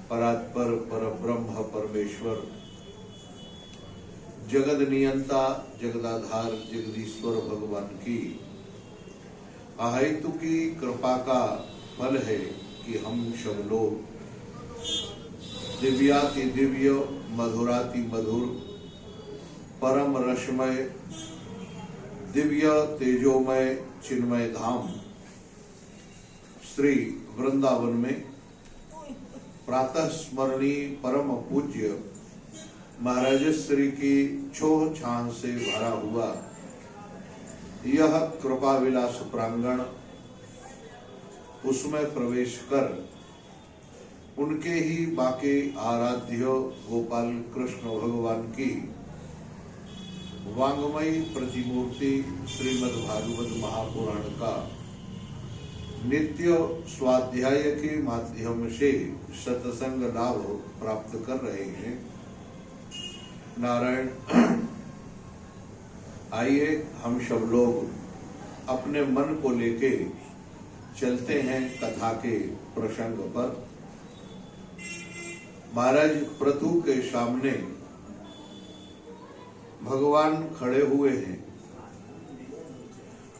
परात्पर परब्रह्म परमेश्वर जगद नियंता जगदाधार जगदीश्वर भगवान की अहेतु की कृपा का फल है कि हम सब लोग दिव्याति दिव्य मधुराति मधुर परम रसमय दिव्य तेजोमय चिन्मय धाम श्री वृंदावन में प्रातः स्मरणीय परम पूज्य महाराज श्री की छोह छाह से भरा हुआ यह कृपा विलास प्रांगण, उसमें प्रवेश कर उनके ही बाके आराध्य गोपाल कृष्ण भगवान की वांगमयी प्रतिमूर्ति श्रीमद् भागवत महापुराण का नित्य स्वाध्याय के माध्यम से सत्संग लाभ प्राप्त कर रहे हैं। नारायण, आइए हम सब लोग अपने मन को लेके चलते हैं कथा के प्रसंग पर। महाराज पृथु के सामने भगवान खड़े हुए हैं।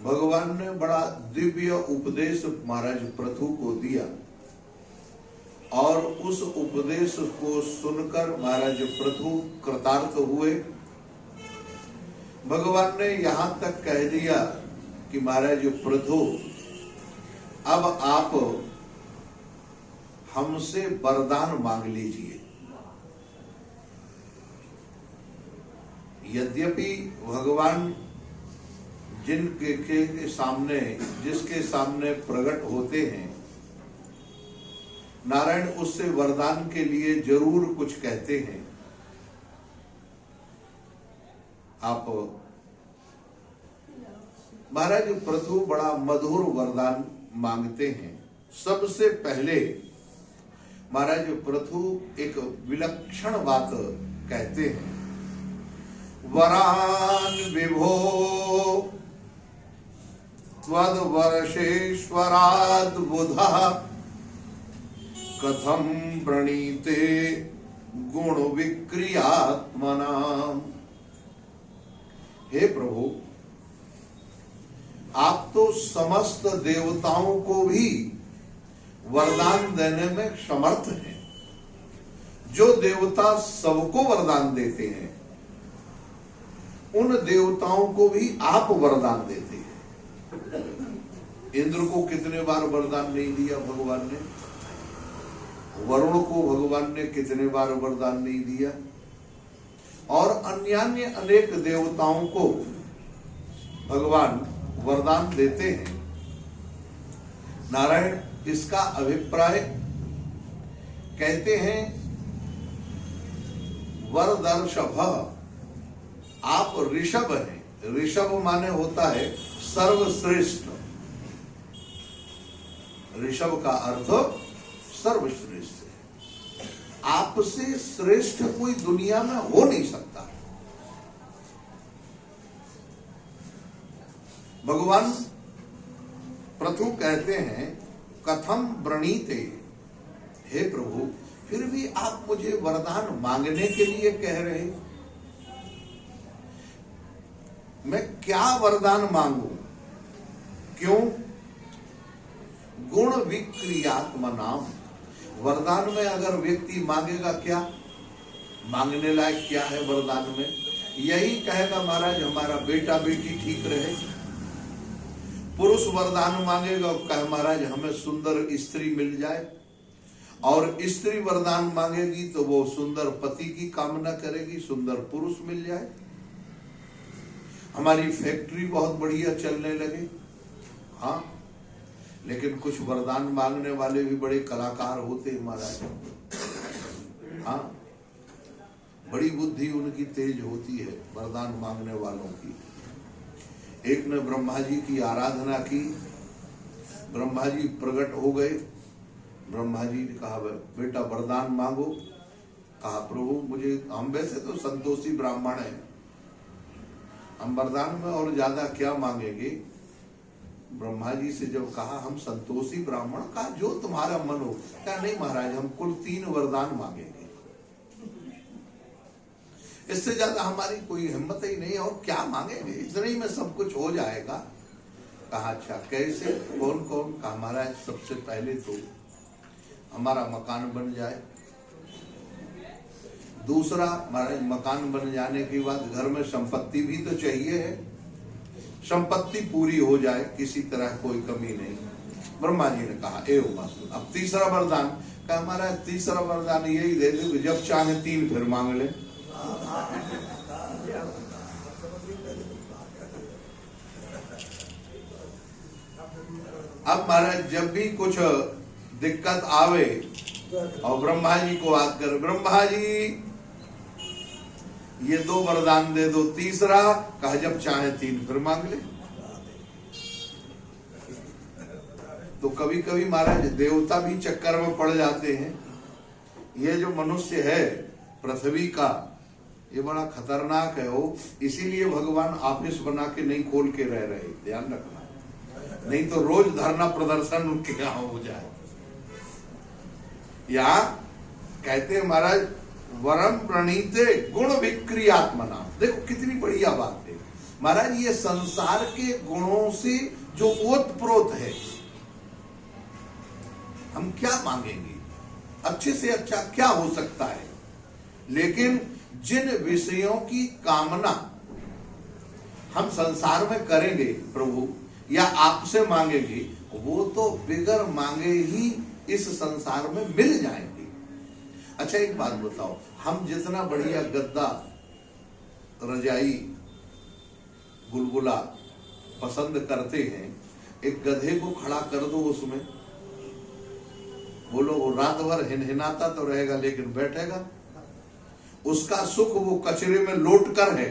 भगवान ने बड़ा दिव्य उपदेश महाराज पृथु को दिया और उस उपदेश को सुनकर महाराज पृथु कृतार्थ हुए। भगवान ने यहां तक कह दिया कि महाराज पृथु, अब आप हमसे वरदान मांग लीजिए। यद्यपि भगवान जिनके सामने जिसके सामने प्रकट होते हैं, नारायण उससे वरदान के लिए जरूर कुछ कहते हैं। आप महाराज पृथु बड़ा मधुर वरदान मांगते हैं। सबसे पहले महाराज पृथु एक विलक्षण बात कहते हैं, वरान विभो त्वद वर्षेश्वराद बुधः कथम प्रणीते गुण विक्रियात्मना। हे प्रभु, आप तो समस्त देवताओं को भी वरदान देने में समर्थ हैं। जो देवता सबको वरदान देते हैं, उन देवताओं को भी आप वरदान देते हैं। इंद्र को कितने बार वरदान नहीं दिया भगवान ने? वरुण को भगवान ने कितने बार वरदान नहीं दिया? और अन्य अनेक देवताओं को भगवान वरदान देते हैं। नारायण इसका अभिप्राय कहते हैं, वरदर्शभ, आप ऋषभ हैं। ऋषभ माने होता है सर्वश्रेष्ठ। ऋषभ का अर्थ सर्वश्रेष्ठ है। आपसे श्रेष्ठ कोई दुनिया में हो नहीं सकता। भगवान पृथु कहते हैं, कथम व्रणीते, हे प्रभु, फिर भी आप मुझे वरदान मांगने के लिए कह रहे हैं। मैं क्या वरदान मांगू? क्यों? गुण विक्रियात्मनाम। वरदान में अगर व्यक्ति मांगेगा क्या? मांगने लायक क्या है वरदान में? यही कहेगा महाराज हमारा बेटा बेटी ठीक रहे। पुरुष वरदान मांगेगा, कहे महाराज हमें सुंदर स्त्री मिल जाए। और स्त्री वरदान मांगेगी तो वो सुंदर पति की कामना करेगी, सुंदर पुरुष मिल जाए। हमारी फैक्ट्री बहुत बढ़िया चलने लगे। हाँ, लेकिन कुछ वरदान मांगने वाले भी बड़े कलाकार होते हैं महाराज। हाँ, बड़ी बुद्धि उनकी तेज होती है वरदान मांगने वालों की। एक ने ब्रह्मा जी की आराधना की, ब्रह्मा जी प्रकट हो गए। ब्रह्मा जी ने कहा बेटा वरदान मांगो। कहा प्रभु मुझे, हम वैसे तो संतोषी ब्राह्मण हैं, हम वरदान में और ज्यादा क्या मांगेंगे। ब्रह्मा जी से जब कहा हम संतोषी ब्राह्मण का जो तुम्हारा मन हो, क्या नहीं महाराज हम कुल 3 वरदान मांगेंगे, इससे ज्यादा हमारी कोई हिम्मत ही नहीं, और क्या मांगेंगे, इतने ही में सब कुछ हो जाएगा। कहा अच्छा कैसे, कौन कौन? कहा महाराज सबसे पहले तो हमारा मकान बन जाए, दूसरा महाराज मकान बन जाने के बाद घर में संपत्ति भी तो चाहिए है, संपत्ति पूरी हो जाए, किसी तरह कोई कमी नहीं। ब्रह्मा जी ने कहा एवं मस्तु। अब तीसरा वरदान, कहा महाराज तीसरा वरदान यही दे दे जब चाहे 3 फिर मांग ले। अब महाराज जब भी कुछ दिक्कत आवे और ब्रह्मा जी को याद कर, ब्रह्मा जी ये 2 वरदान दे दो, तीसरा कहा जब चाहे 3 फिर मांग ले। तो कभी कभी महाराज देवता भी चक्कर में पड़ जाते हैं। ये जो मनुष्य है पृथ्वी का, ये बड़ा खतरनाक है वो, इसीलिए भगवान ऑफिस बना के नहीं खोल के रह रहे, ध्यान रखना, नहीं तो रोज धरना प्रदर्शन उनके यहाँ हो जाए। यहाँ कहते हैं महाराज वरम प्रणीते गुण विक्रियात्मना, देखो कितनी बढ़िया बात है महाराज, ये संसार के गुणों से जो ओतप्रोत है, हम क्या मांगेंगे, अच्छे से अच्छा क्या हो सकता है, लेकिन जिन विषयों की कामना हम संसार में करेंगे प्रभु या आपसे मांगेंगे, वो तो बिगर मांगे ही इस संसार में मिल जाएंगे। अच्छा एक बात बताओ, हम जितना बढ़िया गद्दा रजाई गुलगुला पसंद करते हैं, एक गधे को खड़ा कर दो उसमें, बोलो वो रात भर हिनहिनाता तो रहेगा लेकिन बैठेगा, उसका सुख वो कचरे में लौट कर है,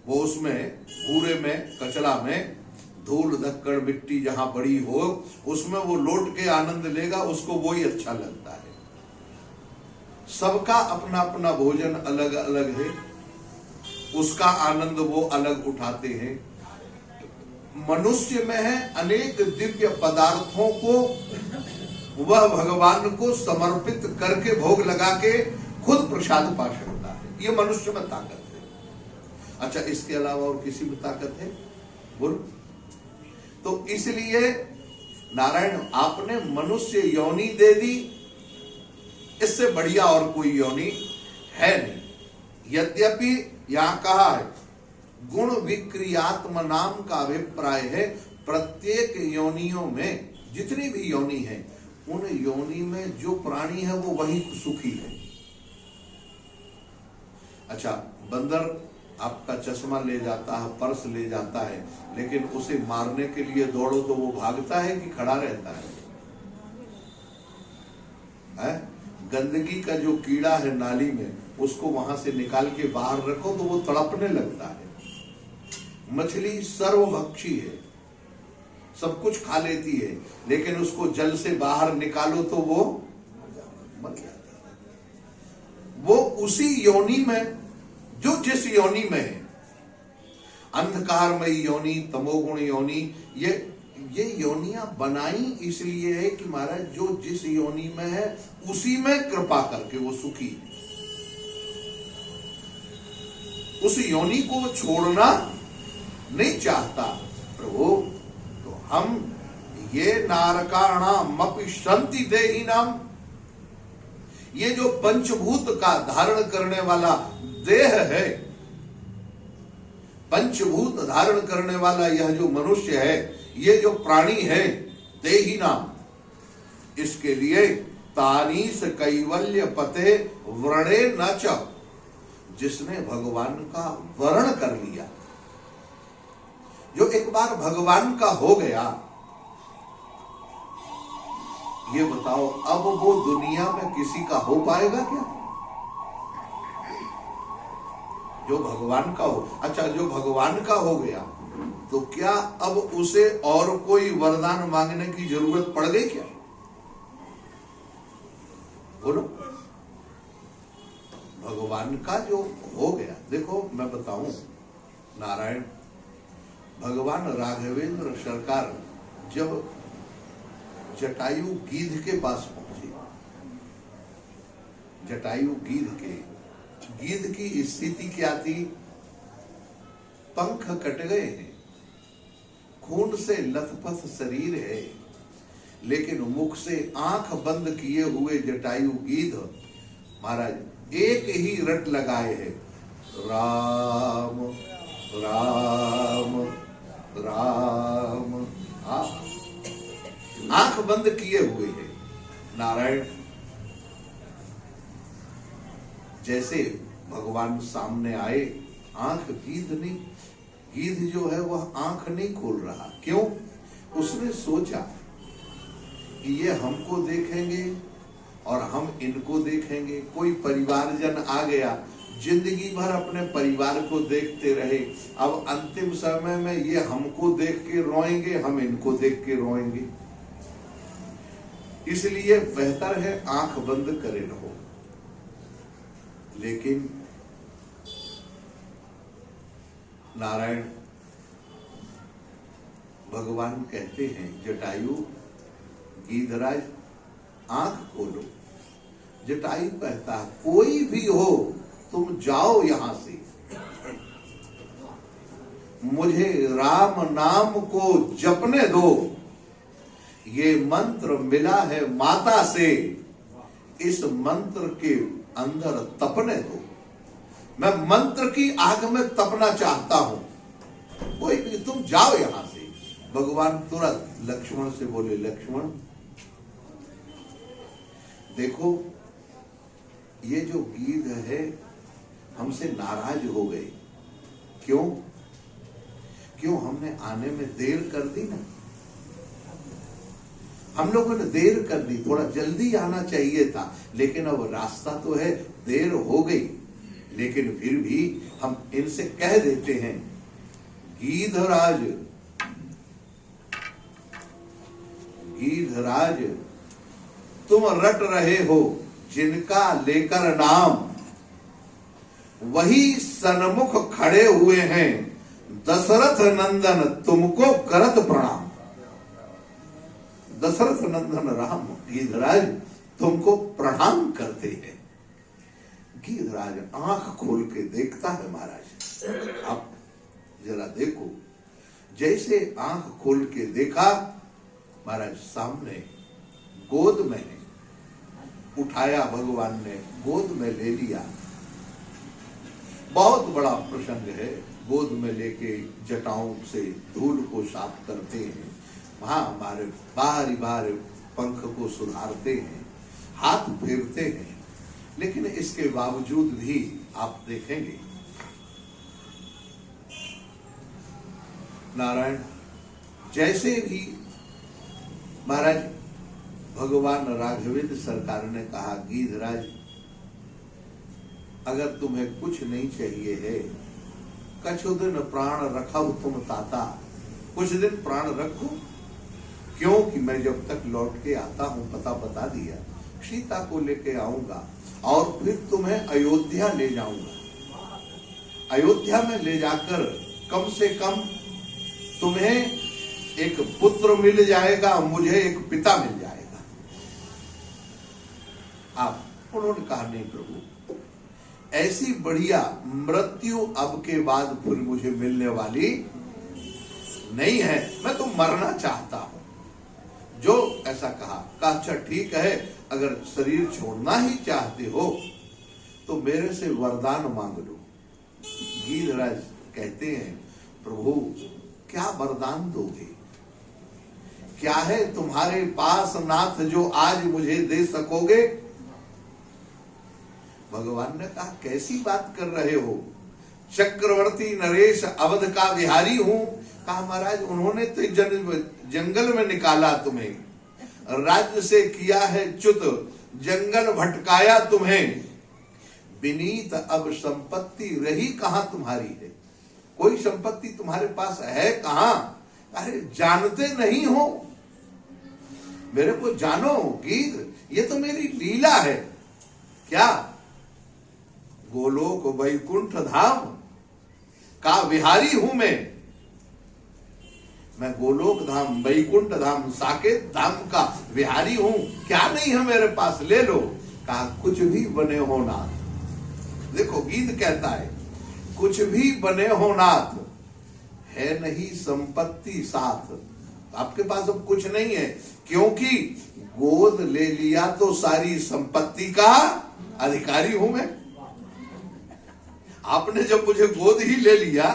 वो उसमें पूरे में कचरा में धूल धक्कड़ मिट्टी जहां बड़ी हो उसमें वो लौट के आनंद लेगा, उसको वो ही अच्छा लगता है। सबका अपना अपना भोजन अलग अलग है, उसका आनंद वो अलग उठाते हैं। मनुष्य में है अनेक दिव्य पदार्थों को वह भगवान को समर्पित करके भोग लगा के खुद प्रसाद पा सकता है, ये मनुष्य में ताकत है। अच्छा इसके अलावा और किसी में ताकत है बोल? तो इसलिए नारायण आपने मनुष्य योनि दे दी, इससे बढ़िया और कोई योनि है नहीं। यद्यपि यहां कहा है गुण विक्रियात्म नाम का अभिप्राय है, प्रत्येक योनियों में जितनी भी योनि है उन योनि में जो प्राणी है वो वही सुखी है। अच्छा बंदर आपका चश्मा ले जाता है, पर्स ले जाता है, लेकिन उसे मारने के लिए दौड़ो तो वो भागता है कि खड़ा रहता है? गंदगी का जो कीड़ा है नाली में, उसको वहां से निकाल के बाहर रखो तो वो तड़पने लगता है। मछली सर्वभक्षी है, सब कुछ खा लेती है, लेकिन उसको जल से बाहर निकालो तो वो मर जाती है। वो उसी योनि में जो जिस योनि में है, अंधकारमयी योनि, तमोगुण योनि, ये योनियां बनाई इसलिए है कि महाराज जो जिस योनि में है उसी में कृपा करके वो सुखी है। उस योनि को छोड़ना नहीं चाहता प्रभु। तो हम ये नारकाणाम अपि सन्ति देहिनाम, ये जो पंचभूत का धारण करने वाला देह है, पंचभूत धारण करने वाला यह जो मनुष्य है, ये जो प्राणी है, देही नाम, इसके लिए तानीस कैवल्य पते व्रणे न च, जिसने भगवान का वर्ण कर लिया, जो एक बार भगवान का हो गया, ये बताओ अब वो दुनिया में किसी का हो पाएगा क्या? जो भगवान का हो। अच्छा जो भगवान का हो गया तो क्या अब उसे और कोई वरदान मांगने की जरूरत पड़ गई क्या? बोलो। भगवान का जो हो गया, देखो मैं बताऊं नारायण, भगवान राघवेंद्र सरकार जब जटायु गीध के पास पहुंचे, जटायु गीध की स्थिति क्या थी? पंख कट गए हैं, खून से लथपथ शरीर है, लेकिन मुख से आंख बंद किए हुए जटायु गीध महाराज एक ही रट लगाए हैं, राम राम राम। आंख बंद किए हुए हैं। नारायण जैसे भगवान सामने आए, आंख गीध जो है वह आंख नहीं खोल रहा। क्यों? उसने सोचा कि ये हमको देखेंगे और हम इनको देखेंगे। कोई परिवारजन आ गया, जिंदगी भर अपने परिवार को देखते रहे, अब अंतिम समय में ये हमको देख के रोएंगे, हम इनको देख के रोएंगे। इसलिए बेहतर है आंख बंद करे रहो। लेकिन नारायण भगवान कहते हैं, जटायु गीधराज आंख खोलो। जटायु कहता है, कोई भी हो तुम जाओ यहां से, मुझे राम नाम को जपने दो। ये मंत्र मिला है माता से, इस मंत्र के अंदर तपने दो। मैं मंत्र की आग में तपना चाहता हूं, कोई भी तुम जाओ यहां से। भगवान तुरंत लक्ष्मण से बोले, लक्ष्मण देखो ये जो गीध है हमसे नाराज हो गए। क्यों? हमने आने में देर कर दी ना, हम लोगों ने देर कर दी, थोड़ा जल्दी आना चाहिए था, लेकिन अब रास्ता तो है, देर हो गई। लेकिन फिर भी हम इनसे कह देते हैं, गीधराज तुम रट रहे हो जिनका लेकर नाम, वही सन्मुख खड़े हुए हैं, दशरथ नंदन तुमको करत प्रणाम। दशरथ नंदन राम गीधराज तुमको प्रणाम करते हैं। गीधराज आंख खोल के देखता है महाराज। आप जरा देखो, जैसे आंख खोल के देखा महाराज, सामने गोद में है, उठाया भगवान ने, गोद में ले लिया। बहुत बड़ा प्रसंग है, गोद में लेके जटाओं से धूल को साफ करते हैं, वहां हमारे बारी पंख को सुधारते हैं, हाथ फेरते हैं। लेकिन इसके बावजूद भी आप देखेंगे नारायण, जैसे भी महाराज भगवान राघवेंद्र सरकार ने कहा, गीधराज अगर तुम्हें कुछ नहीं चाहिए है, कछु दिन प्राण रखो तुम ताता, कुछ दिन प्राण रखो। क्योंकि मैं जब तक लौट के आता हूं, पता बता दिया, सीता को लेके आऊंगा और फिर तुम्हें अयोध्या ले जाऊंगा। अयोध्या में ले जाकर कम से कम तुम्हें एक पुत्र मिल जाएगा, मुझे एक पिता मिल जाएगा। आप उन्होंने कहा, नहीं प्रभु, ऐसी बढ़िया मृत्यु अब के बाद फिर मुझे मिलने वाली नहीं है, मैं तो मरना चाहता हूं। जो ऐसा कहा, अच्छा ठीक है, अगर शरीर छोड़ना ही चाहते हो तो मेरे से वरदान मांग लो। गीधराज कहते हैं, प्रभु क्या वरदान दोगे? क्या है तुम्हारे पास नाथ जो आज मुझे दे सकोगे? भगवान ने कहा, कैसी बात कर रहे हो, चक्रवर्ती नरेश अवध का बिहारी हूं। कहा, महाराज उन्होंने तो जंगल में निकाला तुम्हें, राज्य से किया है च्युत, जंगल भटकाया तुम्हें, विनीत अब संपत्ति रही कहां तुम्हारी है? कोई संपत्ति तुम्हारे पास है कहां? अरे जानते नहीं हो, मेरे को जानो गीध, ये तो मेरी लीला है। क्या? गोलोक वैकुंठ धाम का विहारी हूं मैं। मैं गोलोक धाम, वैकुंठ धाम, साकेत धाम का विहारी हूं, क्या नहीं है मेरे पास, ले लो। कहा कुछ भी बने हो नाथ। देखो गीत कहता है कुछ भी बने हो नाथ, है नहीं संपत्ति साथ। आपके पास अब कुछ नहीं है, क्योंकि गोद ले लिया तो सारी संपत्ति का अधिकारी हूं मैं। आपने जब मुझे गोद ही ले लिया,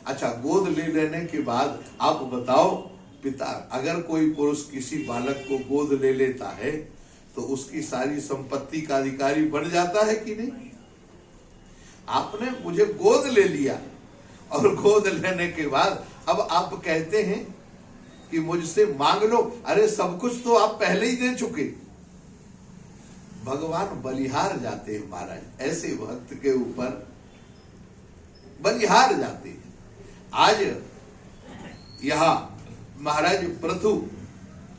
अच्छा गोद ले लेने के बाद आप बताओ पिता, अगर कोई पुरुष किसी बालक को गोद ले लेता है तो उसकी सारी संपत्ति का अधिकारी बन जाता है कि नहीं? आपने मुझे गोद ले लिया और गोद लेने के बाद अब आप कहते हैं कि मुझसे मांग लो। अरे सब कुछ तो आप पहले ही दे चुके। भगवान बलिहार जाते हैं महाराज, ऐसे भक्त के ऊपर बलिहार जाते हैं। आज यहां महाराज प्रथु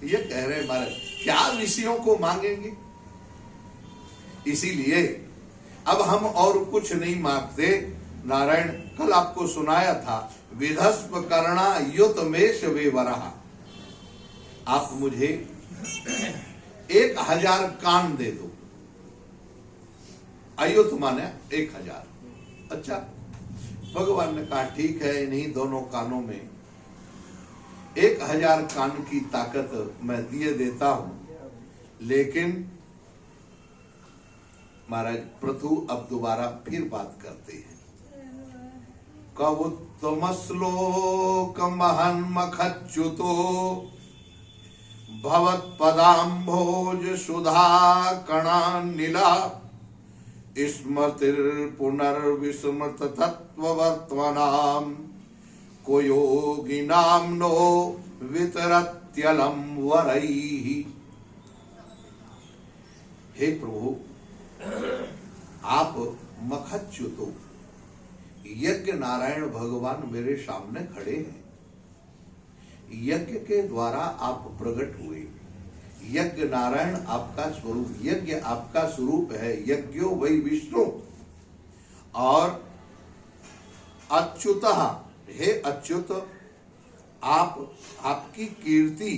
ये कह रहे हैं महाराज क्या विषयों को मांगेंगे, इसीलिए अब हम और कुछ नहीं मांगते। नारायण कल आपको सुनाया था, विधस्व करना युत मेष वेवरहा। आप मुझे 1000 कान दे दो। अयुत माने 1000। अच्छा, भगवान ने कहा ठीक है, इन्हीं दोनों कानों में 1000 कान की ताकत मैं दिए देता हूं। लेकिन महाराज प्रथु अब दोबारा फिर बात करते हैं। कवुत्तम श्लोक महन्मखच्युतो भवत्पदाम्भोज सुधा कणानिला स्मृतिर पुनर्विस्मृत तत्ववर्त्मनाम को योगिनाम नो वितरत्यलम वरैहि। हे प्रभु, आप मखच्युतो, यज्ञ नारायण भगवान मेरे सामने खड़े हैं। यज्ञ के द्वारा आप प्रकट हुए। यज्ञ नारायण आपका स्वरूप, यज्ञ आपका स्वरूप है। यज्ञो वै विष्णु। और अच्युतः, हे अच्युत, आपकी कीर्ति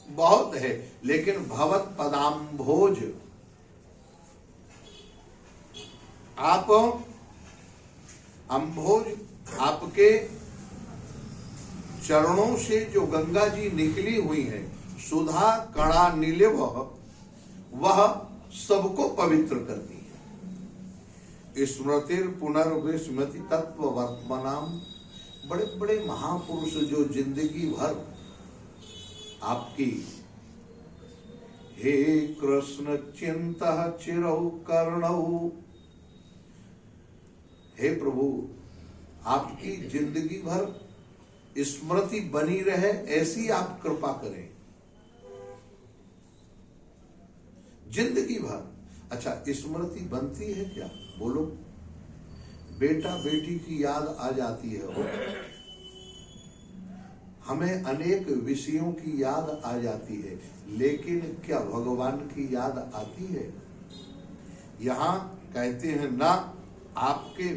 बहुत है, लेकिन भवत पदाम्भोज, आप अम्भोज, आपके चरणों से जो गंगा जी निकली हुई है, सुधा कणा नीलिव, वह सबको पवित्र करती है। स्मृतिर पुनर्विस्मृति तत्व वर्तमानम। बड़े बड़े महापुरुष जो जिंदगी भर आपकी हे कृष्ण चिंता चिरौ कर्णौ, हे प्रभु आपकी जिंदगी भर स्मृति बनी रहे, ऐसी आप कृपा करें जिंदगी भर। अच्छा, स्मृति बनती है क्या? बोलो। बेटा बेटी की याद आ जाती है हो, हमें अनेक विषयों की याद आ जाती है, लेकिन क्या भगवान की याद आती है? यहां कहते हैं ना, आपके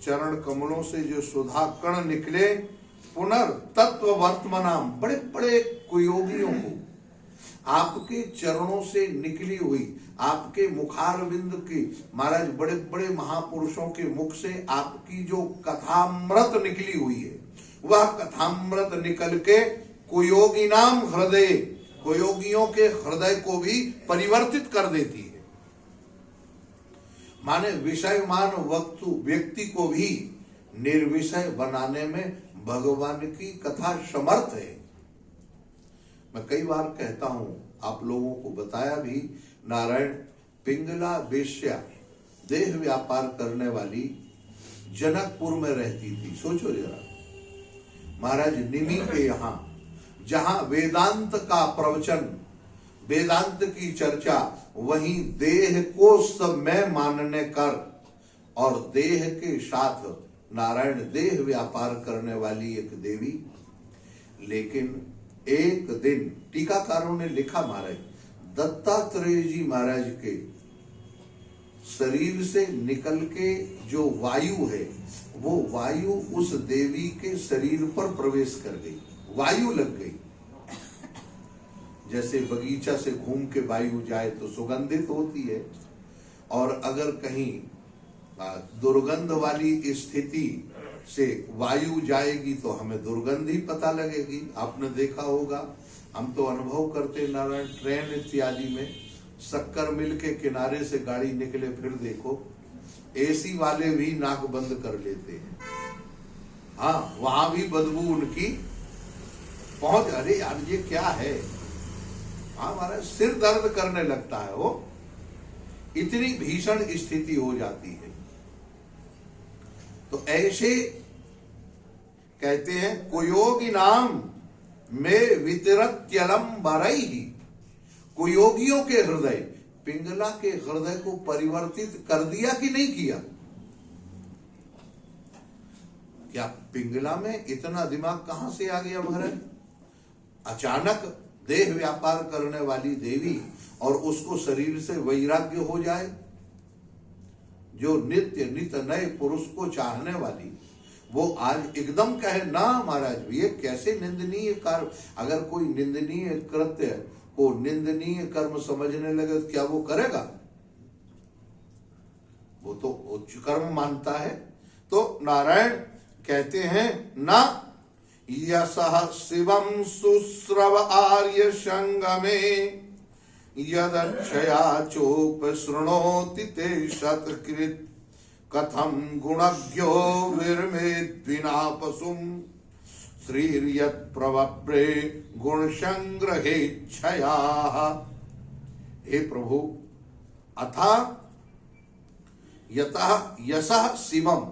चरण कमलों से जो सुधा कण निकले, पुनर् तत्व वर्तमानम, बड़े बड़े कुयोगियों को आपके चरणों से निकली हुई, आपके मुखारविंद की, महाराज बड़े बड़े महापुरुषों के मुख से आपकी जो कथामृत निकली हुई है, वह कथामृत निकल के कुयोगी नाम हृदय, कुयोगियों के हृदय को भी परिवर्तित कर देती है। माने विषयमान व्यक्ति को भी निर्विषय बनाने में भगवान की कथा समर्थ है। मैं कई बार कहता हूं, आप लोगों को बताया भी, नारायण पिंगला वेश्या देह व्यापार करने वाली जनकपुर में रहती थी। सोचो जरा, महाराज निमि के यहाँ जहां वेदांत का प्रवचन, वेदांत की चर्चा, वहीं देह को सब मैं मानने कर और देह के साथ नारायण देह व्यापार करने वाली एक देवी। लेकिन एक दिन टीकाकारों ने लिखा, महाराज दत्तात्रेय जी महाराज के शरीर से निकल के जो वायु है, वो वायु उस देवी के शरीर पर प्रवेश कर गई। वायु लग गई। जैसे बगीचा से घूम के वायु जाए तो सुगंधित होती है, और अगर कहीं दुर्गंध वाली स्थिति से वायु जाएगी तो हमें दुर्गंध ही पता लगेगी। आपने देखा होगा, हम तो अनुभव करते नारायण, ट्रेन इत्यादि में शक्कर मिल के किनारे से गाड़ी निकले, फिर देखो एसी वाले भी नाक बंद कर लेते हैं। हाँ, वहां भी बदबू उनकी पहुंच। अरे यार ये क्या है, हमारा सिर दर्द करने लगता है, वो इतनी भीषण स्थिति हो जाती है। तो ऐसे कहते हैं, कुयोगी नाम में वितरत्यलम बरई। कुयोगियों के हृदय, पिंगला के हृदय को परिवर्तित कर दिया कि नहीं किया? क्या पिंगला में इतना दिमाग कहां से आ गया महाराज? अचानक देह व्यापार करने वाली देवी और उसको शरीर से वैराग्य हो जाए, जो नित्य नित नए पुरुष को चाहने वाली, वो आज एकदम कहे ना महाराज ये कैसे निंदनीय कार्य। अगर कोई निंदनीय कृत्य को निंदनीय कर्म समझने लगे तो क्या वो करेगा? वो तो उच्च कर्म मानता है। तो नारायण कहते हैं, ना यशः शिवं सुश्रव आर्य संगमे यदक्षया चोपशृणोति ते शतकृत कथम गुणज्ञो विरमेद् विना पशुम् श्रीर्यत् प्रवप्रे गुण संग्रहे क्षया। हे प्रभु, अथा यतः यशः शिवम,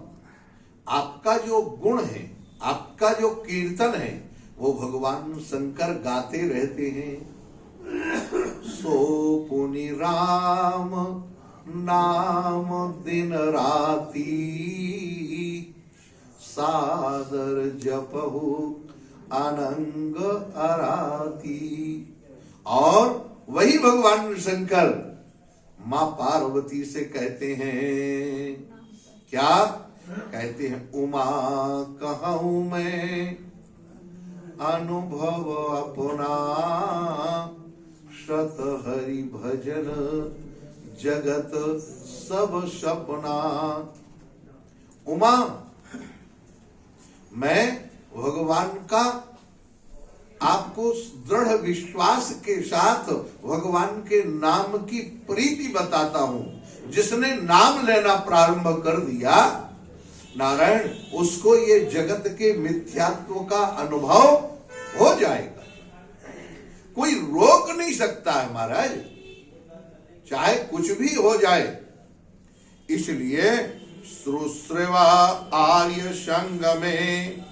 आपका जो गुण है, आपका जो कीर्तन है, वो भगवान शंकर गाते रहते हैं। सो पुनि राम नाम दिन राती सादर जपहु अनंग अराती। और वही भगवान शंकर मां पार्वती से कहते हैं, क्या कहते हैं? उमा कहूं मैं अनुभव अपना शत हरि भजन जगत सब सपना। उमा, मैं भगवान का आपको दृढ़ विश्वास के साथ भगवान के नाम की प्रीति बताता हूं। जिसने नाम लेना प्रारंभ कर दिया नारायण, उसको ये जगत के मिथ्यात्व का अनुभव हो जाएगा। कोई रोक नहीं सकता है महाराज, चाहे कुछ भी हो जाए। इसलिए श्रुश्रेवा आर्य संग में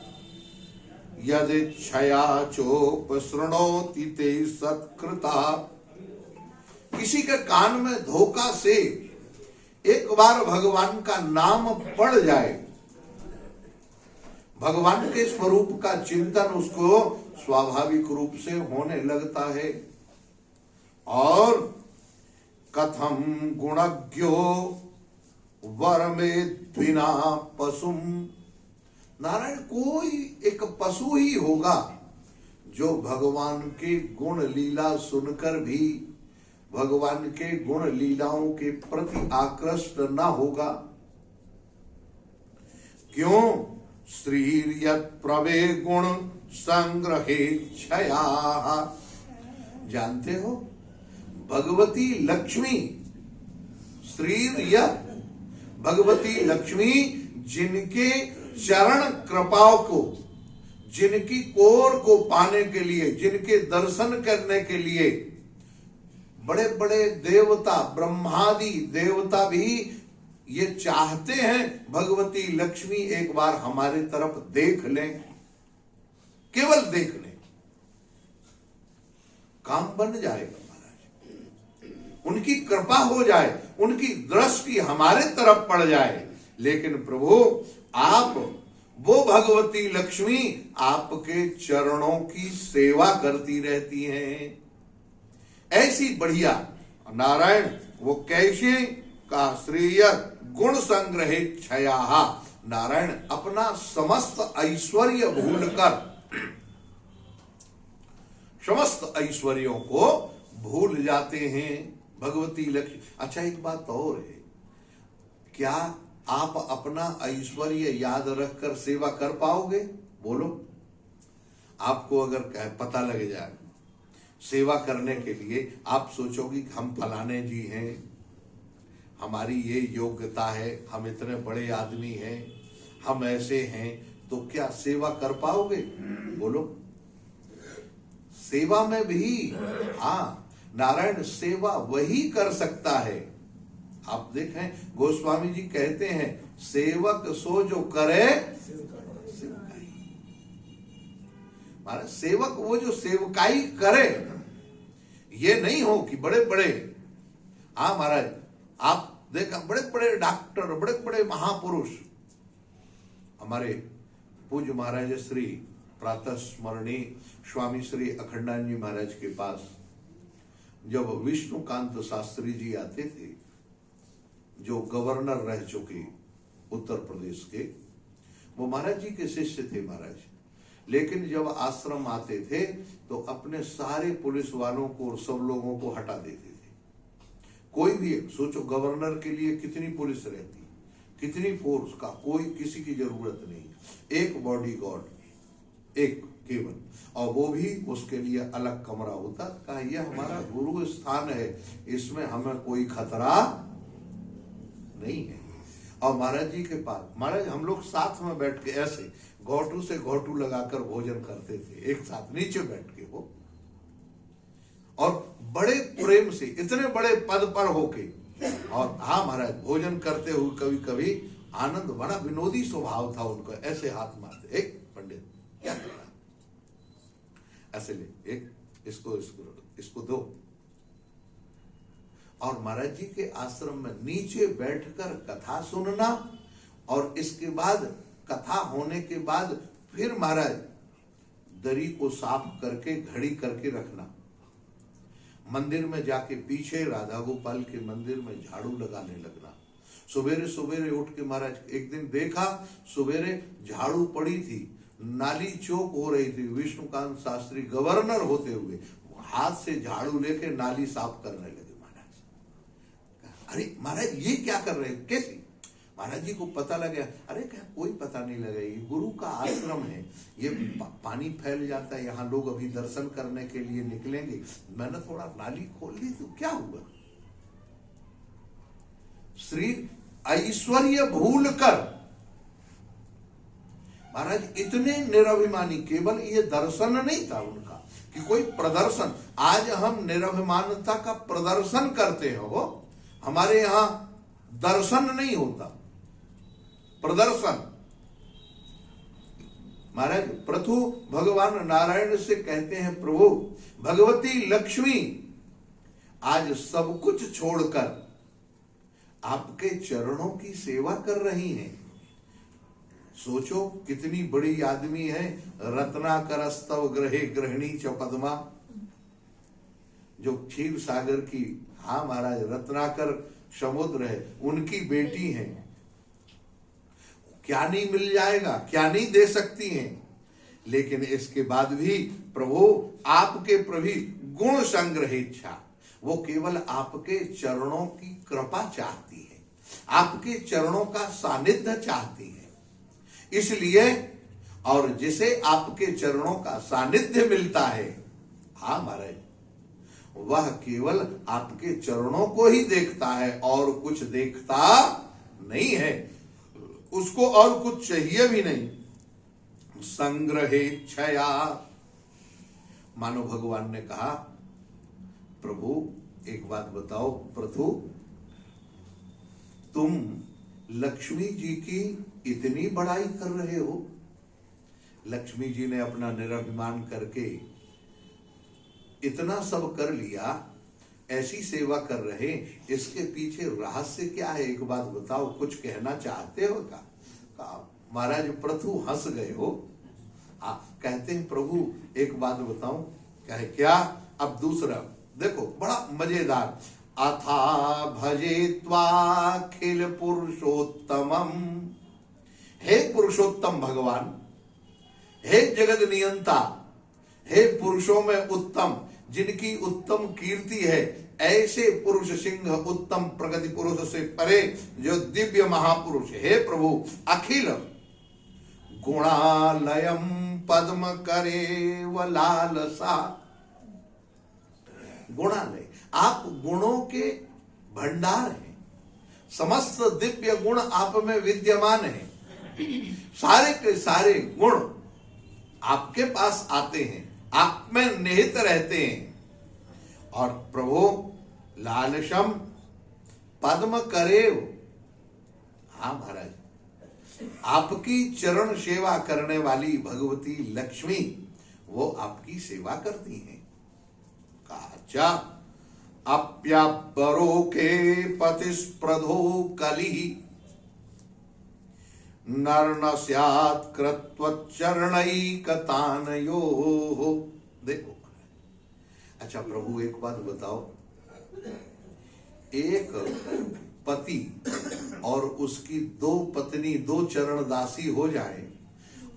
यदिच्छया चोपशृणोति ते सत्कृता। किसी के कान में धोखा से एक बार भगवान का नाम पड़ जाए, भगवान के स्वरूप का चिंतन उसको स्वाभाविक रूप से होने लगता है। और कथम गुणज्ञो वर में द्विना पशुम। नारायण, कोई एक पशु ही होगा जो भगवान के गुण लीला सुनकर भी भगवान के गुण लीलाओं के प्रति आकृष्ट न होगा। क्यों? श्रीर्यत् प्रवे गुण संग्रहे क्षया। जानते हो, भगवती लक्ष्मी, श्रीर्यत् भगवती लक्ष्मी, जिनके चरण कृपाओं को, जिनकी कोर को पाने के लिए, जिनके दर्शन करने के लिए बड़े बड़े देवता, ब्रह्मादि देवता भी ये चाहते हैं भगवती लक्ष्मी एक बार हमारे तरफ देख लें, केवल देख लें, काम बन जाएगा महाराज। उनकी कृपा हो जाए, उनकी दृष्टि हमारे तरफ पड़ जाए। लेकिन प्रभु, आप वो भगवती लक्ष्मी आपके चरणों की सेवा करती रहती हैं। ऐसी बढ़िया नारायण वो कैसे का श्रेय गुण संग्रहे क्षया। नारायण अपना समस्त ऐश्वर्य भूलकर समस्त ऐश्वर्यों को भूल जाते हैं। भगवती लक्ष्मी। अच्छा, एक बात और है, क्या आप अपना ऐश्वर्य याद रखकर सेवा कर पाओगे? बोलो। आपको अगर पता लग जाए सेवा करने के लिए, आप सोचोगे कि हम फलाने जी हैं, हमारी ये योग्यता है, हम इतने बड़े आदमी हैं, हम ऐसे हैं, तो क्या सेवा कर पाओगे? बोलो। सेवा में भी नारायण सेवा वही कर सकता है। आप देखें, गोस्वामी जी कहते हैं, सेवक सो जो करे सेवकाई। महाराज सेवक वो जो सेवकाई करे, ये नहीं हो कि बड़े बड़े महाराज आप देखा बड़े बड़े डॉक्टर, बड़े बड़े महापुरुष। हमारे पूज्य महाराज श्री प्रातः स्मरणीय स्वामी श्री अखंडानंद जी महाराज के पास जब विष्णुकांत शास्त्री जी आते थे, जो गवर्नर रह चुके उत्तर प्रदेश के, वो महाराज जी के शिष्य थे महाराज। लेकिन जब आश्रम आते थे तो अपने सारे पुलिस वालों को और सब लोगों को हटा देते थे। कोई भी, सोचो गवर्नर के लिए कितनी पुलिस रहती, कितनी फोर्स का, कोई किसी की जरूरत नहीं, एक बॉडीगार्ड, एक केवल, और वो भी उसके लिए अलग कमरा होता। कहा यह हमारा गुरु स्थान है, इसमें हमें कोई खतरा नहीं है। और महाराज जी के पास, महाराज हम लोग साथ में बैठ के ऐसे घोटू से घोटू लगाकर भोजन करते थे, एक साथ नीचे बैठ के वो, और बड़े प्रेम से इतने बड़े पद पर होके, और महाराज भोजन करते हुए कभी कभी आनंद, बड़ा विनोदी स्वभाव था उनका, ऐसे हाथ मारते, एक पंडित क्या कर रहा, ऐसे ले, एक इसको दो। और महाराज जी के आश्रम में नीचे बैठकर कथा सुनना, और इसके बाद कथा होने के बाद फिर महाराज दरी को साफ करके घड़ी करके रखना, मंदिर में जाके पीछे राधा गोपाल के मंदिर में झाड़ू लगाने लगना। सवेरे सवेरे उठ के महाराज एक दिन देखा, सवेरे झाड़ू पड़ी थी, नाली चौक हो रही थी, विष्णुकांत शास्त्री गवर्नर होते हुए हाथ से झाड़ू लेके नाली साफ करने लगे। महाराज, अरे महाराज ये क्या कर रहे हैं, कैसे? महाराज जी को पता लगा, अरे क्या कोई पता नहीं लगा, ये गुरु का आश्रम है, ये पानी फैल जाता है, यहाँ लोग अभी दर्शन करने के लिए निकलेंगे, मैंने थोड़ा नाली खोल ली तो क्या हुआ? श्री ऐश्वर्य भूल कर महाराज इतने निरभिमानी, केवल ये दर्शन नहीं था उनका कि कोई प्रदर्शन, आज हम निरभिमानता का प्रदर्शन करते हैं, वो हमारे यहां दर्शन नहीं होता, प्रदर्शन। महाराज प्रथु भगवान नारायण से कहते हैं, प्रभु भगवती लक्ष्मी आज सब कुछ छोड़कर आपके चरणों की सेवा कर रही हैं। सोचो कितनी बड़ी आदमी है, रत्नाकर स्तव ग्रहे गृहिणी च पद्मा, जो क्षीर सागर की, महाराज रत्नाकर समुद्र है, उनकी बेटी है। क्या नहीं मिल जाएगा, क्या नहीं दे सकती हैं? लेकिन इसके बाद भी प्रभु आपके प्रभि गुण संग्रह इच्छा, वो केवल आपके चरणों की कृपा चाहती है, आपके चरणों का सानिध्य चाहती है। इसलिए, और जिसे आपके चरणों का सानिध्य मिलता है, महाराज वह केवल आपके चरणों को ही देखता है और कुछ देखता नहीं है, उसको और कुछ चाहिए भी नहीं। संग्रहेच्छया, मानो भगवान ने कहा, प्रभु एक बात बताओ, प्रभु तुम लक्ष्मी जी की इतनी बड़ाई कर रहे हो, लक्ष्मी जी ने अपना निरभिमान करके इतना सब कर लिया, ऐसी सेवा कर रहे, इसके पीछे रहस्य क्या है, एक बात बताओ, कुछ कहना चाहते हो का? महाराज प्रथु हंस गए हो, कहते हैं प्रभु एक बात बताऊं, कहे क्या? अब दूसरा देखो बड़ा मजेदार, अथा भजे त्वाखिल पुरुषोत्तमम, हे पुरुषोत्तम भगवान, हे जगत नियंता, हे पुरुषों में उत्तम, जिनकी उत्तम कीर्ति है, ऐसे पुरुष सिंह उत्तम प्रगति पुरुष से परे जो दिव्य महापुरुष, हे प्रभु अखिल गुणालयम पद्म करे व लालसा। गुणालय, आप गुणों के भंडार हैं, समस्त दिव्य गुण आप में विद्यमान हैं, सारे के सारे गुण आपके पास आते हैं, आप में निहित रहते हैं। और प्रभु लालशम पद्म करेव, हाँ महाराज, आपकी चरण सेवा करने वाली भगवती लक्ष्मी वो आपकी सेवा करती हैं। काचा अप्याबरो के पतिस्प्रधो कली नर न स्यात् कृत्वच्चरणैकतानयो। देखो, अच्छा प्रभु एक बात बताओ, एक पति और उसकी दो पत्नी, दो चरण दासी हो जाए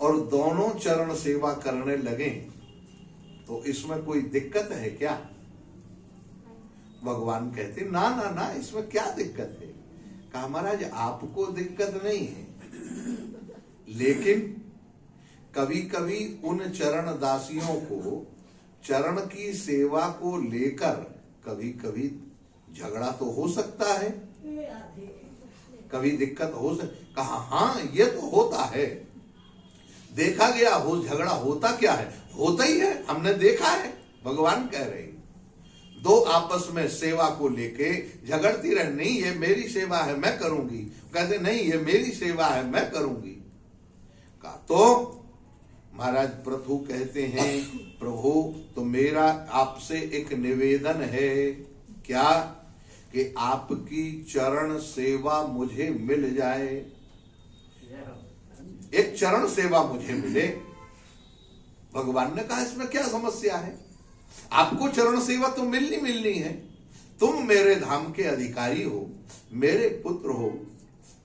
और दोनों चरण सेवा करने लगे, तो इसमें कोई दिक्कत है क्या? भगवान कहते ना ना ना, इसमें क्या दिक्कत है? कहा महाराज आपको दिक्कत नहीं है, लेकिन कभी कभी उन चरण दासियों को चरण की सेवा को लेकर कभी कभी झगड़ा तो हो सकता है, कभी दिक्कत हो सकती। कहा हाँ ये तो होता है, देखा गया हो, झगड़ा होता क्या है, होता ही है, हमने देखा है। भगवान कह रहे दो आपस में सेवा को लेके झगड़ती रहे, नहीं ये मेरी सेवा है मैं करूंगी, कहते नहीं ये मेरी सेवा है मैं करूंगी। कहा तो महाराज प्रभु कहते हैं प्रभु तो मेरा आपसे एक निवेदन है, क्या कि आपकी चरण सेवा मुझे मिल जाए, एक चरण सेवा मुझे मिले। भगवान ने कहा इसमें क्या समस्या है, आपको चरण सेवा तो मिलनी है, तुम मेरे धाम के अधिकारी हो, मेरे पुत्र हो।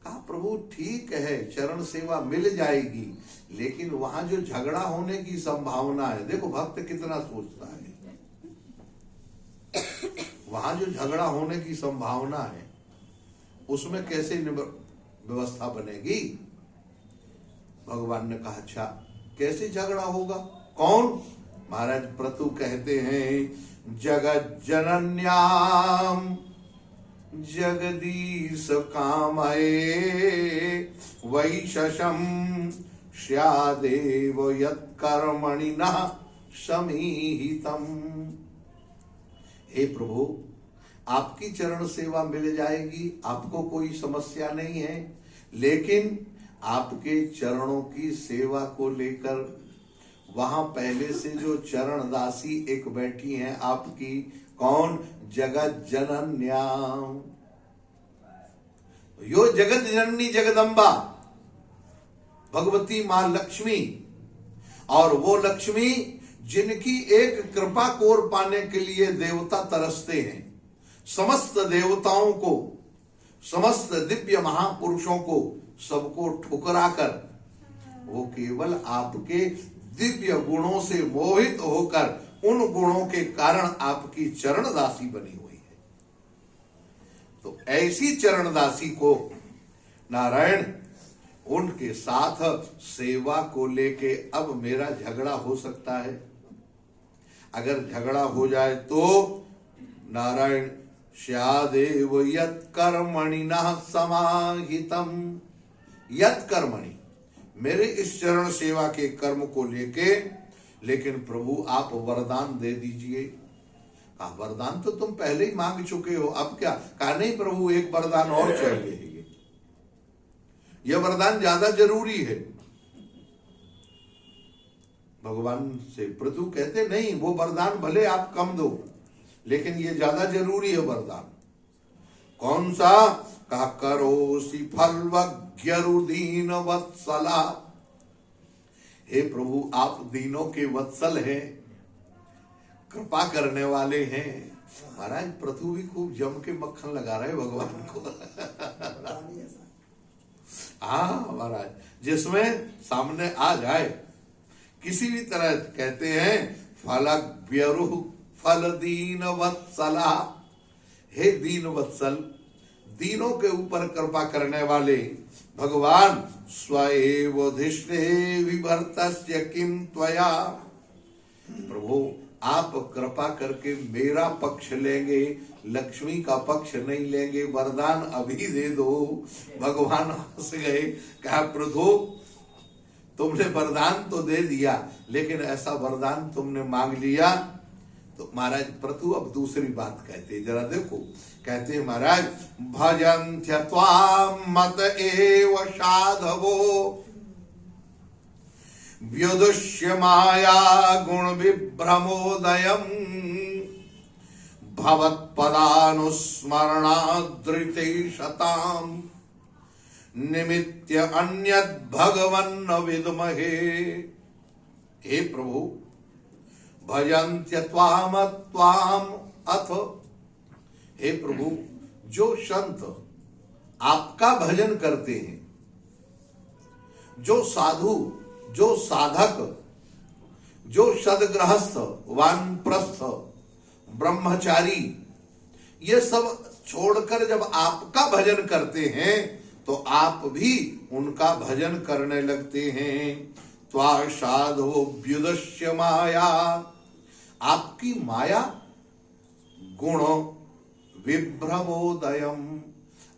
कहा प्रभु ठीक है चरण सेवा मिल जाएगी, लेकिन वहां जो झगड़ा होने की संभावना है, देखो भक्त कितना सोचता है, वहां जो झगड़ा होने की संभावना है उसमें कैसे व्यवस्था बनेगी? भगवान ने कहा अच्छा कैसे झगड़ा होगा, कौन? महाराज प्रतु कहते हैं जगत जनन्याम जगदीश कामये वैशशम स्यादेव यत्कर्मणि न समीहितम। हे प्रभु आपकी चरण सेवा मिल जाएगी, आपको कोई समस्या नहीं है, लेकिन आपके चरणों की सेवा को लेकर वहां पहले से जो चरण दासी एक बैठी हैं आपकी, कौन? जगत जनन्याम, यो जगत जननी जगदम्बा भगवती मां लक्ष्मी, और वो लक्ष्मी जिनकी एक कृपा कोर पाने के लिए देवता तरसते हैं, समस्त देवताओं को, समस्त दिव्य महापुरुषों को, सबको ठुकराकर वो केवल आपके दिव्य गुणों से मोहित होकर उन गुणों के कारण आपकी चरण दासी बनी हुई है। तो ऐसी चरण दासी को नारायण उनके साथ सेवा को लेके अब मेरा झगड़ा हो सकता है। अगर झगड़ा हो जाए तो नारायण स्यादेव यत्कर्मणि न समाहितम, यत्कर्मणि मेरे इस चरण सेवा के कर्म को लेके, लेकिन प्रभु आप वरदान दे दीजिए। कहा वरदान तो तुम पहले ही मांग चुके हो, अब क्या? कहा नहीं प्रभु एक वरदान और चाहिए, यह वरदान ज्यादा जरूरी है। भगवान से पृथु कहते नहीं वो वरदान भले आप कम दो, लेकिन ये ज्यादा जरूरी है वरदान। कौन सा? कहा करोसि फल्वज्ञरुदीन वत्सला, हे प्रभु आप दीनों के वत्सल हैं, कृपा करने वाले हैं। महाराज पृथु भी खूब जम के मक्खन लगा रहे भगवान को। हाँ महाराज, जिसमें सामने आ जाए किसी भी तरह, कहते हैं फलव्यरुः फल दीन वत्सला, हे दीन वत्सल, दीनों के ऊपर कृपा करने वाले भगवान, स्वएवोधिष्ठे विभर्तस्य किम त्वया, प्रभु आप कृपा करके मेरा पक्ष लेंगे, लक्ष्मी का पक्ष नहीं लेंगे, वरदान अभी दे दो। भगवान हंस गए, कहा प्रभु तुमने वरदान तो दे दिया, लेकिन ऐसा वरदान तुमने मांग लिया तो महाराज प्रभु अब दूसरी बात कहते, जरा देखो, कहते महाराज, भजन्त्य त्वाम मत एव साधवो व्युदुष्य माया गुण विभ्रमोदयम् भवत्पदानुस्मरणादृते शताम् निमित्य अन्यद् भगवन्न विद्महे। हे प्रभु, भजन्त्य त्वाम अथ, हे प्रभु जो संत आपका भजन करते हैं, जो साधु, जो साधक, जो सदगृहस्थ, वानप्रस्थ, ब्रह्मचारी, ये सब छोड़कर जब आपका भजन करते हैं तो आप भी उनका भजन करने लगते हैं। त्वा साधो व्युदस्य माया, आपकी माया गुण विभ्रमोदयम,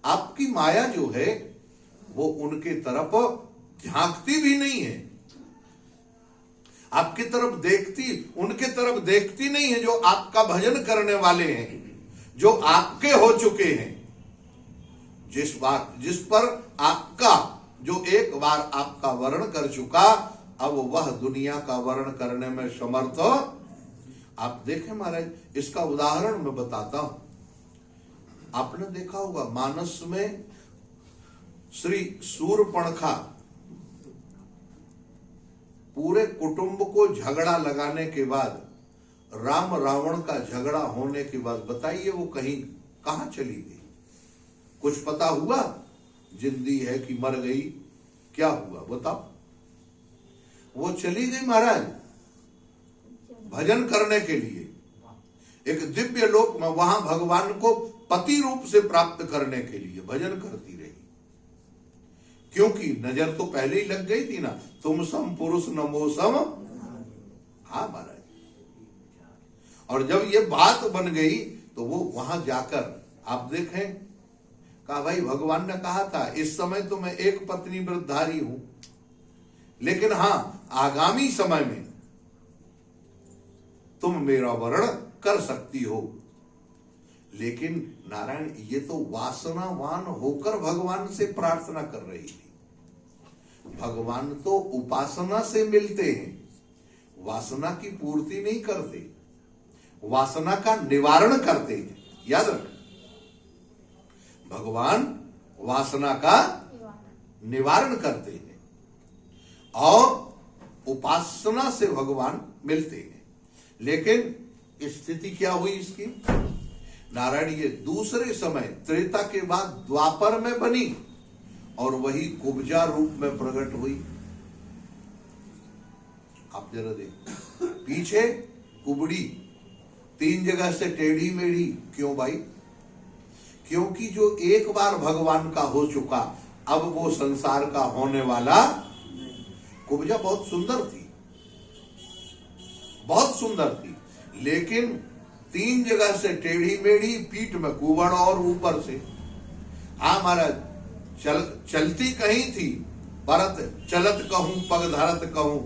आपकी माया जो है वो उनके तरफ झांकती भी नहीं है, आपकी तरफ देखती, उनके तरफ देखती नहीं है, जो आपका भजन करने वाले हैं, जो आपके हो चुके हैं। जिस पर आपका, जो एक बार आपका वर्ण कर चुका, अब वह दुनिया का वर्ण करने में समर्थ। आप देखें महाराज, इसका उदाहरण मैं बताता हूं। आपने देखा होगा मानस में श्री शूर्पणखा पूरे कुटुंब को झगड़ा लगाने के बाद, राम रावण का झगड़ा होने के बाद, बताइए वो कहीं कहां चली गई? कुछ पता हुआ? जिंदी है कि मर गई, क्या हुआ बताओ? वो चली गई महाराज भजन करने के लिए एक दिव्य लोक में, वहां भगवान को पति रूप से प्राप्त करने के लिए भजन करती रही, क्योंकि नजर तो पहले ही लग गई थी ना, तुम सम पुरुष नमो सम। हाँ महाराज, और जब ये बात बन गई तो वो वहां जाकर आप देखें, कहा भाई भगवान ने कहा था इस समय तो मैं एक पत्नी व्रतधारी हूं, लेकिन हां आगामी समय में तुम मेरा वर्ण कर सकती हो। लेकिन नारायण ये तो वासनावान होकर भगवान से प्रार्थना कर रही थी। भगवान तो उपासना से मिलते हैं, वासना की पूर्ति नहीं करते, वासना का निवारण करते हैं। याद रख, भगवान वासना का निवारण करते हैं और उपासना से भगवान मिलते हैं। लेकिन स्थिति क्या हुई इसकी? नारायण ये दूसरे समय त्रेता के बाद द्वापर में बनी और वही कुब्जा रूप में प्रकट हुई। आप जरा देख, पीछे कुबड़ी, 3 जगह से टेढ़ी मेढ़ी। क्यों भाई? क्योंकि जो एक बार भगवान का हो चुका, अब वो संसार का होने वाला। कुब्जा बहुत सुंदर थी, बहुत सुंदर थी, लेकिन 3 जगह से टेढ़ी मेढ़ी, पीठ में कुबड़ और ऊपर से। हाँ महाराज, चलती कहीं थी, परत चलत कहूं पग धरत कहूं,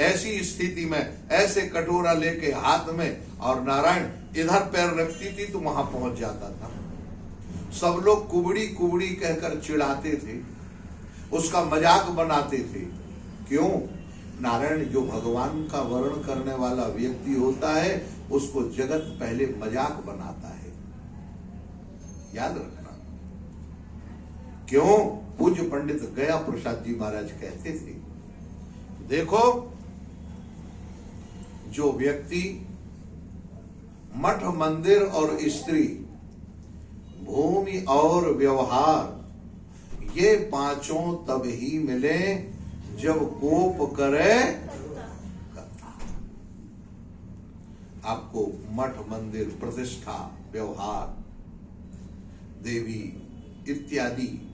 ऐसी स्थिति में ऐसे कटोरा लेके हाथ में, और नारायण इधर पैर रखती थी तो वहां पहुंच जाता था। सब लोग कुबड़ी कुबड़ी कहकर चिढ़ाते थे, उसका मजाक बनाते थे। क्यों? नारायण जो भगवान का वर्ण करने वाला व्यक्ति होता है उसको जगत पहले मजाक बनाता है, याद रखना। क्यों? पूज्य पंडित गया प्रसाद जी महाराज कहते थे, देखो जो व्यक्ति मठ मंदिर और स्त्री, भूमि और व्यवहार, ये पांचों तब ही मिले जब कोप करे। आपको मठ मंदिर प्रतिष्ठा व्यवहार देवी इत्यादि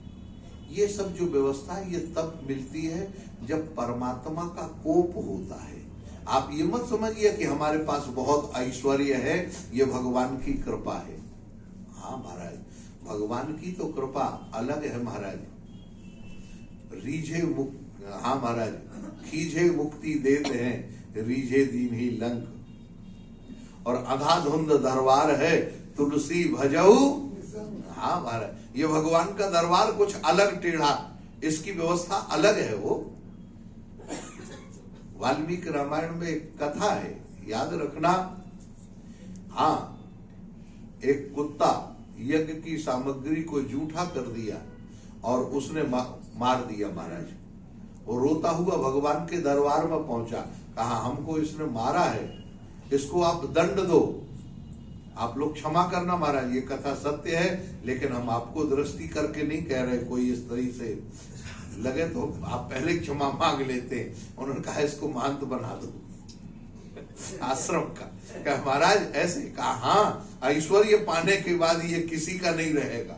ये सब जो व्यवस्था है ये तब मिलती है जब परमात्मा का कोप होता है। आप ये मत समझिए कि हमारे पास बहुत ऐश्वर्य है, ये भगवान की कृपा है। हाँ महाराज, भगवान की तो कृपा अलग है महाराज। हाँ महाराज, खींचे मुक्ति देते हैं, रीझे दीन ही लंक। और अंधाधुंध दरबार है, तुलसी भजऊ। हाँ महाराज, ये भगवान का दरबार कुछ अलग टेढ़ा, इसकी व्यवस्था अलग है। वो वाल्मीकि रामायण में एक कथा है, याद रखना। हाँ, एक कुत्ता यज्ञ की सामग्री को जूठा कर दिया और उसने मार दिया महाराज। वो रोता हुआ भगवान के दरबार में पहुंचा, कहा हमको इसने मारा है, इसको आप दंड दो, आप लोग क्षमा करना महाराज। ये कथा सत्य है, लेकिन हम आपको दृष्टि करके नहीं कह रहे, कोई इस तरीके से लगे तो आप पहले क्षमा मांग लेते। उन्होंने कहा इसको महंत बना दो आश्रम का। महाराज ऐसे कहा, हाँ ऐश्वर्य पाने के बाद ये किसी का नहीं रहेगा,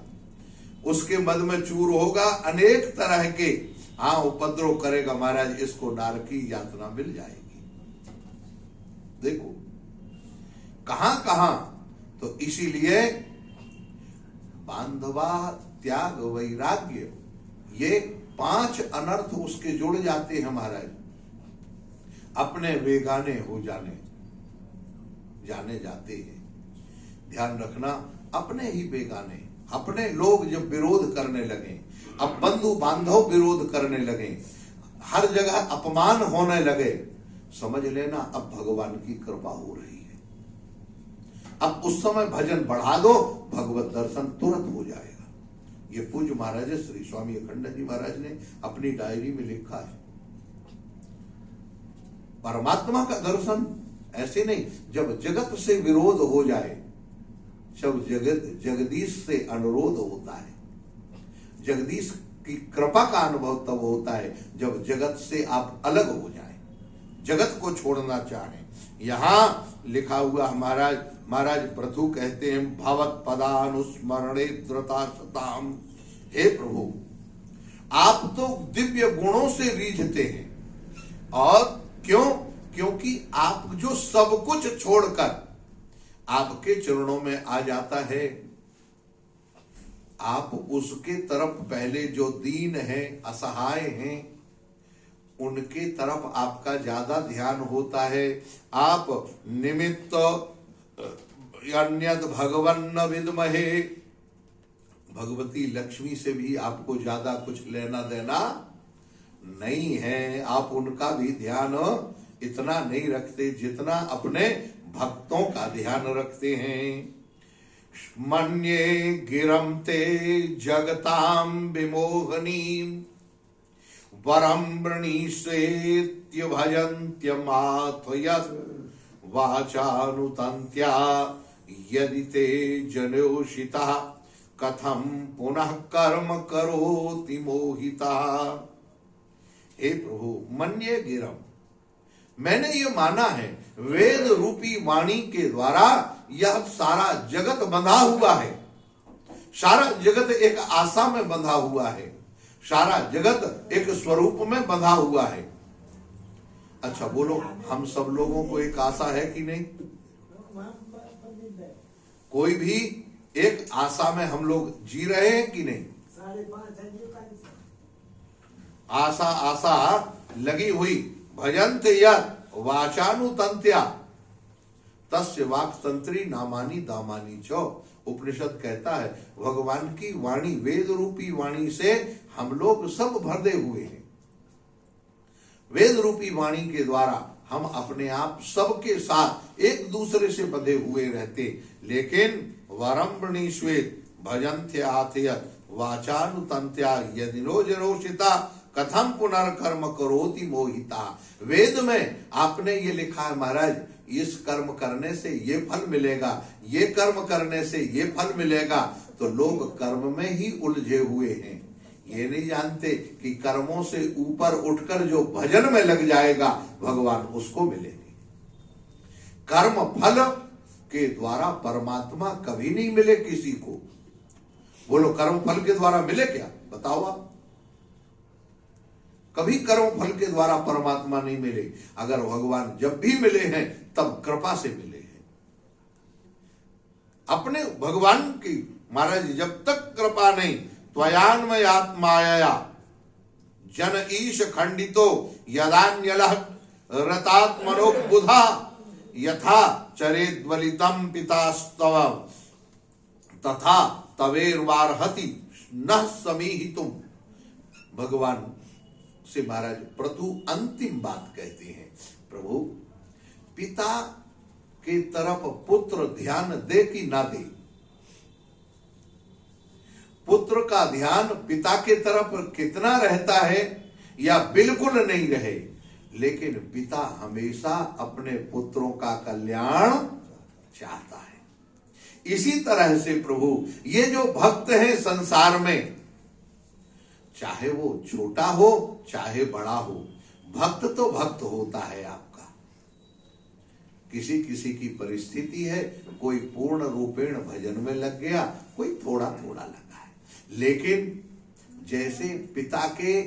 उसके मद में चूर होगा, अनेक तरह के हाँ उपद्रव करेगा महाराज, इसको नारकी यातना मिल जाएगी। देखो कहां कहां, तो इसीलिए बांधवा त्याग वैराग्य ये 5 अनर्थ उसके जुड़ जाते हैं महाराज। अपने बेगाने हो जाने जाते हैं। ध्यान रखना, अपने ही बेगाने, अपने लोग जब विरोध करने लगे, अब बंधु बांधव विरोध करने लगे, हर जगह अपमान होने लगे, समझ लेना अब भगवान की कृपा हो रही है। अब उस समय भजन बढ़ा दो, भगवत दर्शन तुरंत हो जाएगा। ये पूज्य महाराज श्री स्वामी अखंड जी महाराज ने अपनी डायरी में लिखा है। परमात्मा का दर्शन ऐसे नहीं, जब जगत से विरोध हो जाए, जब जगदीश से अनुरोध होता है। जगदीश की कृपा का अनुभव तब होता है जब जगत से आप अलग हो जाएं, जगत को छोड़ना चाहें। यहां लिखा हुआ महाराज प्रथु कहते हैं, भवत पदानुस्मरणे द्रता शताम। हे प्रभु, आप तो दिव्य गुणों से रीझते हैं, और क्यों? क्योंकि आप जो सब कुछ छोड़कर आपके चरणों में आ जाता है, आप उसके तरफ पहले जो दीन है, असहाय हैं, उनके तरफ आपका ज्यादा ध्यान होता है। आप निमित्त अन्यद भगवन्न विद्महे, भगवती लक्ष्मी से भी आपको ज्यादा कुछ लेना देना नहीं है। आप उनका भी ध्यान इतना नहीं रखते जितना अपने भक्तों का ध्यान रखते हैं। मन्ये गिरम ते जगताम विमोहनीम वरम वृणीष्वेत्य भजन्त्यमात्वयत् वाचानुतन्त्या यदि ते जनोषितः कथम पुनः कर्म करोति मोहितः। हे प्रभु, मन्ये गिरम, मैंने ये माना है वेद रूपी वाणी के द्वारा यह सारा जगत बंधा हुआ है। सारा जगत एक आशा में बंधा हुआ है, सारा जगत एक स्वरूप में बंधा हुआ है। अच्छा बोलो, हम सब लोगों को एक आशा है कि नहीं? कोई भी एक आशा में हम लोग जी रहे हैं कि नहीं? आशा लगी हुई। भजन्त यत् वाचानुतंत्या तस्य वाक्तंत्री नामानी दामानी चो। उपनिषद कहता है भगवान की वाणी, वेद रूपी वाणी से हम लोग सब भरदे हुए हैं। वेद रूपी वाणी के द्वारा हम अपने आप सबके साथ एक दूसरे से बंधे हुए रहते, लेकिन वरम्बणीश्वेत भजन्त्याथयत् वाचानुतंत्या यदि रोषिता कथम पुनर्कर्म करोति मोहिता। वेद में आपने ये लिखा है महाराज, इस कर्म करने से ये फल मिलेगा, ये कर्म करने से ये फल मिलेगा, तो लोग कर्म में ही उलझे हुए हैं। ये नहीं जानते कि कर्मों से ऊपर उठकर जो भजन में लग जाएगा भगवान उसको मिलेंगे। कर्म फल के द्वारा परमात्मा कभी नहीं मिले किसी को। बोलो कर्म फल के द्वारा मिले क्या? बताओ आप। कभी कर्म फल के द्वारा परमात्मा नहीं मिले। अगर भगवान जब भी मिले हैं तब कृपा से मिले हैं। अपने भगवान की महाराज जब तक कृपा नहीं, त्वयान्मय आत्माया जन ईश खंडितो यदान्यलः रतात्मनो बुधा यथा चरेद्वलितम पितास्तव तथा तवेर्वार्हति न समीहितुम। भगवान से महाराज प्रभु अंतिम बात कहते हैं, प्रभु पिता की तरफ पुत्र ध्यान दे कि ना दे, पुत्र का ध्यान पिता के तरफ कितना रहता है या बिल्कुल नहीं रहे, लेकिन पिता हमेशा अपने पुत्रों का कल्याण चाहता है। इसी तरह से प्रभु ये जो भक्त हैं संसार में, चाहे वो छोटा हो चाहे बड़ा हो, भक्त तो भक्त होता है आपका। किसी किसी की परिस्थिति है, कोई पूर्ण रूपेण भजन में लग गया, कोई थोड़ा थोड़ा लगा है, लेकिन जैसे पिता के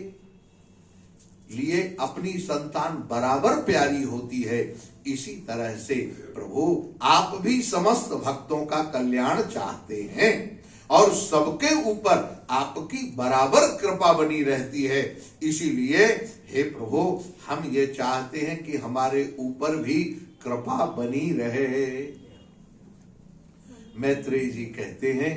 लिए अपनी संतान बराबर प्यारी होती है, इसी तरह से प्रभु आप भी समस्त भक्तों का कल्याण चाहते हैं और सबके ऊपर आपकी बराबर कृपा बनी रहती है। इसीलिए हे प्रभु हम ये चाहते हैं कि हमारे ऊपर भी कृपा बनी रहे। मैत्रेय जी कहते हैं